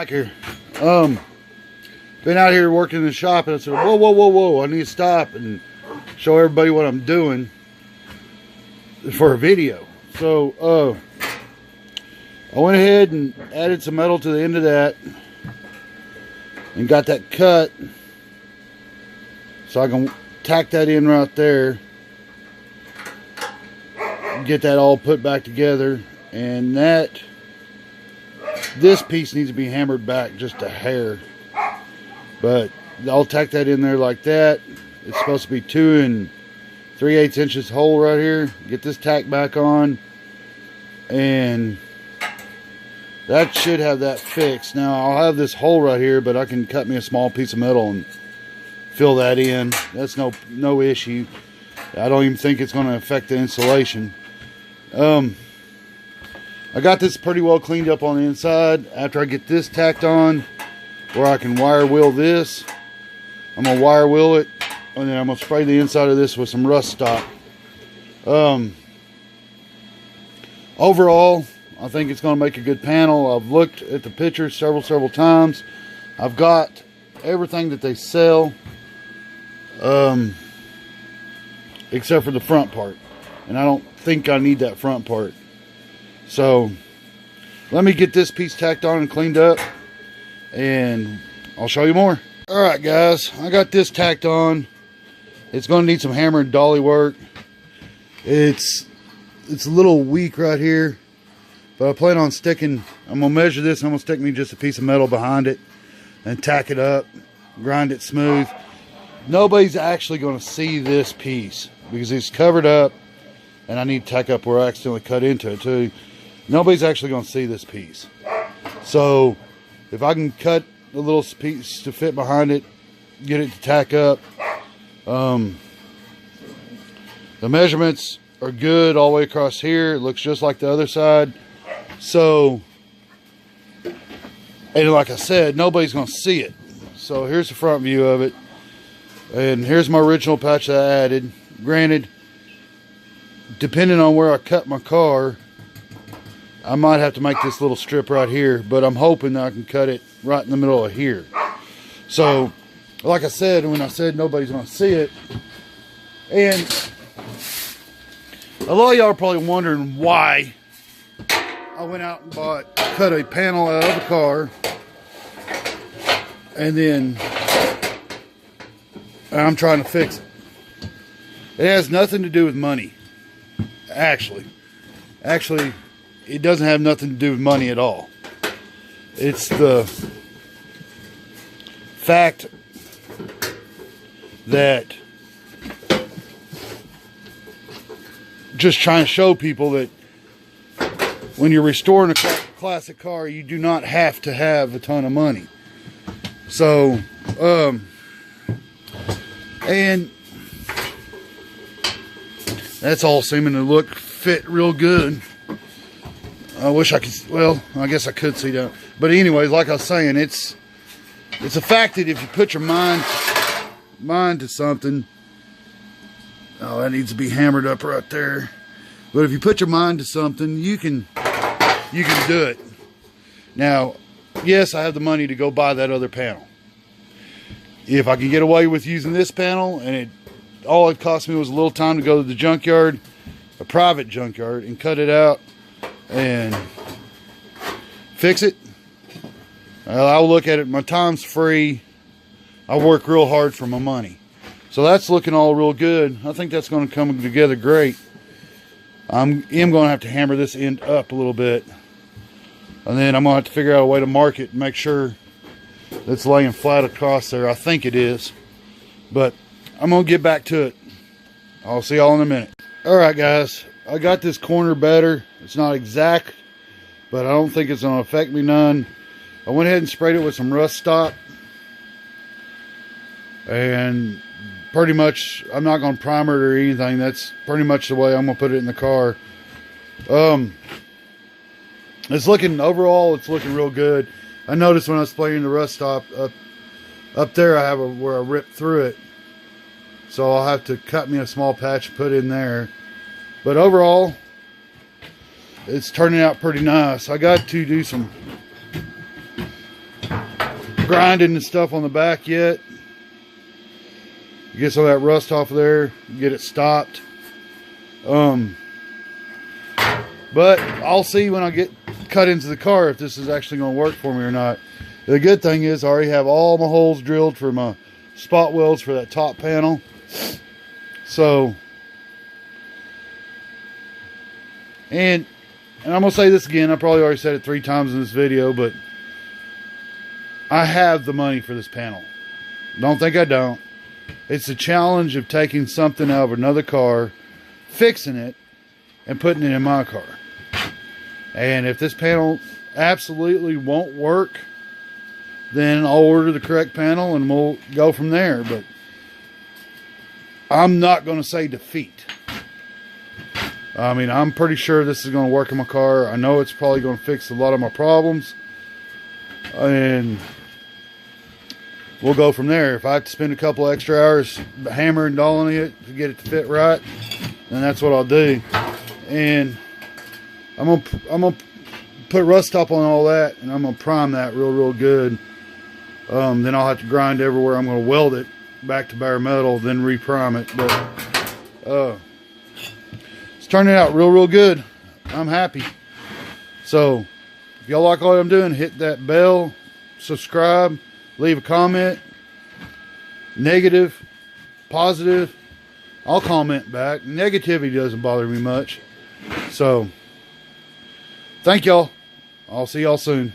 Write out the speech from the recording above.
Back here. Been out here working in the shop, and I said, whoa, I need to stop and show everybody what I'm doing for a video. So I went ahead and added some metal to the end of that and got that cut so I can tack that in right there, get that all put back together. And this piece needs to be hammered back just a hair, but I'll tack that in there like that. It's supposed to be 2 3/8 inches hole right here. Get this tack back on, and that should have that fixed. Now I'll have this hole right here, but I can cut me a small piece of metal and fill that in. That's no issue. I don't even think it's going to affect the insulation. I got this pretty well cleaned up on the inside. After I get this tacked on where I can wire wheel this, I'm going to wire wheel it, and then I'm going to spray the inside of this with some rust stop. Overall, I think it's going to make a good panel. I've looked at the pictures several times. I've got everything that they sell, except for the front part, and I don't think I need that front part. So let me get this piece tacked on and cleaned up, and I'll show you more. All right, guys, I got this tacked on. It's going to need some hammer and dolly work. It's a little weak right here, but I plan on sticking, I'm going to measure this, and I'm going to stick me just a piece of metal behind it and tack it up, grind it smooth. Nobody's actually going to see this piece because it's covered up, and I need to tack up where I accidentally cut into it too. Nobody's actually going to see this piece. So if I can cut a little piece to fit behind it, get it to tack up. The measurements are good all the way across here. It looks just like the other side. So, and like I said, nobody's going to see it. So here's the front view of it. And here's my original patch that I added. Granted, depending on where I cut my car, I might have to make this little strip right here, but I'm hoping that I can cut it right in the middle of here. So, like I said, when I said nobody's going to see it, and a lot of y'all are probably wondering why I went out and cut a panel out of the car, and then I'm trying to fix it. It has nothing to do with money. Actually, it doesn't have nothing to do with money at all. It's the fact that just trying to show people that when you're restoring a classic car, you do not have to have a ton of money. So, and that's all seeming to fit real good. I wish I could, well, I guess I could see that. But anyways, like I was saying, it's a fact that if you put your mind to something, oh, that needs to be hammered up right there. But if you put your mind to something, you can do it. Now, yes, I have the money to go buy that other panel. If I can get away with using this panel, and all it cost me was a little time to go to the junkyard, a private junkyard, and cut it out and fix it, I'll look at it. My time's free. I work real hard for my money. So that's looking all real good. I think that's going to come together great. I am going to have to hammer this end up a little bit, and then I'm going to have to figure out a way to mark it and make sure it's laying flat across there. I think it is, but I'm going to get back to it. I'll see y'all in a minute. Alright, guys, I got this corner better. It's not exact, but I don't think it's going to affect me none. I went ahead and sprayed it with some rust stop, and pretty much I'm not going to primer it or anything. That's pretty much the way I'm going to put it in the car. It's looking, overall, it's looking real good. I noticed when I was spraying the rust stop up there, I have where I ripped through it. So I'll have to cut me a small patch and put in there. But overall, it's turning out pretty nice. I got to do some grinding and stuff on the back yet. Get some of that rust off of there, get it stopped. But I'll see when I get cut into the car if this is actually going to work for me or not. The good thing is I already have all my holes drilled for my spot welds for that top panel. So, and I'm going to say this again, I probably already said it 3 times in this video, but I have the money for this panel. Don't think I don't. It's the challenge of taking something out of another car, fixing it, and putting it in my car. And if this panel absolutely won't work, then I'll order the correct panel and we'll go from there. But I'm not going to say defeat. I mean, I'm pretty sure this is going to work in my car. I know it's probably going to fix a lot of my problems. And we'll go from there. If I have to spend a couple extra hours hammering and dolling it to get it to fit right, then that's what I'll do. And I'm gonna put rust top on all that, and I'm gonna prime that real good. Then I'll have to grind everywhere. I'm gonna weld it back to bare metal, then reprime it. But it's turning out real good. I'm happy. So if y'all like what I'm doing, hit that bell, subscribe, leave a comment. Negative, positive, I'll comment back. Negativity doesn't bother me much. So thank y'all. I'll see y'all soon.